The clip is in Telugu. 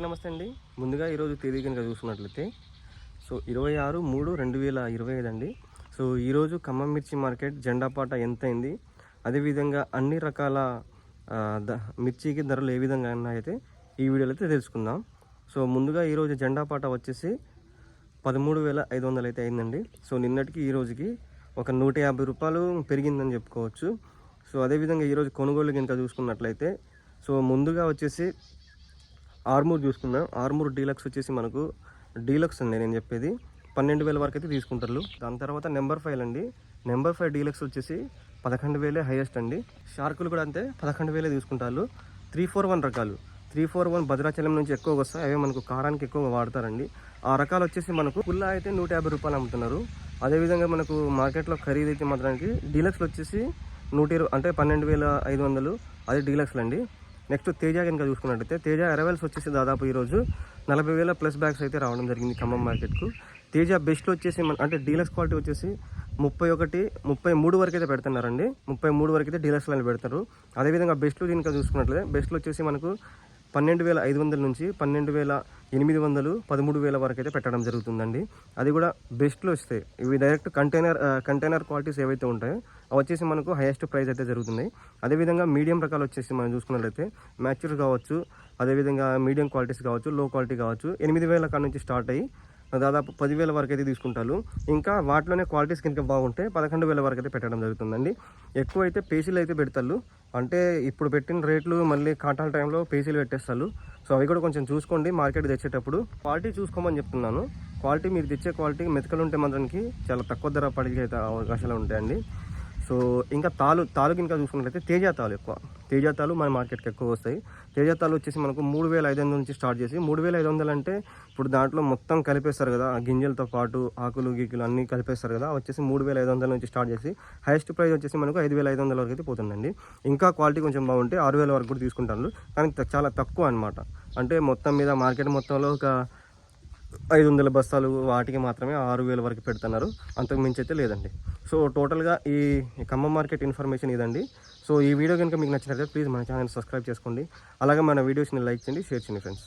నమస్తే అండి. ముందుగా ఈరోజు తేదీ కనుక చూసుకున్నట్లయితే 26/3/2025 అండి. ఈరోజు ఖమ్మం మిర్చి మార్కెట్ జెండాపాట ఎంత అయింది, అదేవిధంగా అన్ని రకాల మిర్చికి ధరలు ఏ విధంగా ఉన్నాయైతే ఈ వీడియోలో అయితే తెలుసుకుందాం. ముందుగా ఈరోజు జెండాపాట వచ్చేసి 13,500 అయితే అయిందండి. నిన్నటికి ఈ రోజుకి ఒక 150 రూపాయలు పెరిగిందని చెప్పుకోవచ్చు. అదేవిధంగా ఈరోజు కొనుగోలు కనుక చూసుకున్నట్లయితే ముందుగా వచ్చేసి ఆర్మూర్ చూసుకున్నాం. ఆర్మూర్ డీలక్స్ వచ్చేసి మనకు డీలక్స్ అండి నేను చెప్పేది 12,000 వరకు అయితే తీసుకుంటారు. దాని తర్వాత నెంబర్ 5 అండి. నెంబర్ 5 డీలక్స్ వచ్చేసి 11,000 హైయెస్ట్ అండి. షార్కులు కూడా అంతే 11,000 తీసుకుంటారు. 341 రకాలు 341 భద్రాచలం నుంచి ఎక్కువగా వస్తాయి. అవే మనకు కారానికి ఎక్కువగా వాడతారండి. ఆ రకాలు వచ్చేసి మనకు పుల్ల అయితే 150 రూపాయలు అమ్ముతున్నారు. అదేవిధంగా మనకు మార్కెట్లో ఖరీదు అయితే మాత్రానికి డీలక్స్లు వచ్చేసి 120 అంటే 12,500 అది డీలక్స్లు అండి. నెక్స్ట్ తేజ కనుక చూసుకున్నట్టయితే తేజ అరైవల్స్ వచ్చేసి దాదాపు ఈరోజు 40,000 ప్లస్ బ్యాగ్స్ అయితే రావడం జరిగింది ఖమ్మం మార్కెట్కు. తేజ బెస్ట్లో వచ్చేసి అంటే డీలక్స్ క్వాలిటీ వచ్చేసి 33 వరకు అయితే పెడుతున్నారండి. 33 వరకు అయితే డీలక్స్లో పెడతారు. అదేవిధంగా బెస్ట్లో కనుక చూసుకున్నట్లయితే బెస్ట్లో వచ్చేసి మనకు 12,500 నుంచి 12,800 13,000 వరకు అయితే పెట్టడం జరుగుతుందండి. అది కూడా బెస్ట్లో వస్తాయి. ఇవి డైరెక్ట్ కంటైనర్ క్వాలిటీస్ ఏవైతే ఉంటాయో అవి వచ్చేసి మనకు హైయెస్ట్ ప్రైస్ అయితే జరుగుతుంది. అదేవిధంగా మీడియం రకాలు వచ్చేసి మనం చూసుకున్నట్లయితే మ్యాచ్యూర్ కావచ్చు, అదేవిధంగా మీడియం క్వాలిటీస్ కావచ్చు, లో క్వాలిటీ కావచ్చు 8,000 కాడ నుంచి స్టార్ట్ అయ్యి దాదాపు 10,000 వరకు అయితే తీసుకుంటారు. ఇంకా వాటిలోనే క్వాలిటీస్ కనుక బాగుంటే 11,000 వరకు అయితే పెట్టడం జరుగుతుందండి. ఎక్కువ అయితే పేసీలు అయితే పెడతారు. అంటే ఇప్పుడు పెట్టిన రేట్లు మళ్ళీ కాటాల టైంలో పేసీలు పెట్టేస్తారు. అవి కూడా కొంచెం చూసుకోండి మార్కెట్ తెచ్చేటప్పుడు. క్వాలిటీ చూసుకోమని చెప్తున్నాను. క్వాలిటీ మీరు తెచ్చే క్వాలిటీ మెతకలు ఉంటే మాత్రానికి చాలా తక్కువ ధర పడికి అయితే అవకాశాలు ఉంటాయండి. ఇంకా తాలు కనుక చూసుకున్నట్లయితే తేజ తాలు ఎక్కువ. తేజ తాలు మన మార్కెట్కి ఎక్కువ వస్తాయి. తేజ తాలు వచ్చేసి మనకు 3,500 నుంచి స్టార్ట్ చేసి 3,500 అంటే ఇప్పుడు దాంట్లో మొత్తం కలిపేస్తారు కదా, ఆ గింజలతో పాటు ఆకులు గీకులు అన్నీ కలిపేస్తారు కదా, వచ్చేసి 3,500 నుంచి స్టార్ట్ చేసి హైయెస్ట్ ప్రైస్ వచ్చేసి మనకు 5,500 వరకు అయితే పోతుందండి. ఇంకా క్వాలిటీ కొంచెం బాగుంటే 6,000 వరకు కూడా తీసుకుంటారు. కానీ చాలా తక్కువ అనమాట. అంటే మొత్తం మీద మార్కెట్ మొత్తంలో ఒక 500 బస్తాలు వాటికి మాత్రమే 6,000 వరకు పెడుతున్నారు. అంతకు మించి అయితే లేదండి. టోటల్గా ఈ ఖమ్మం మార్కెట్ ఇన్ఫర్మేషన్ ఇదండి. ఈ వీడియో కనుక మీకు నచ్చినట్లయితే ప్లీజ్ మన ఛానల్ సబ్స్క్రైబ్ చేసుకోండి. అలాగే మన వీడియోస్ని లైక్ చేయండి, షేర్ చేయండి ఫ్రెండ్స్.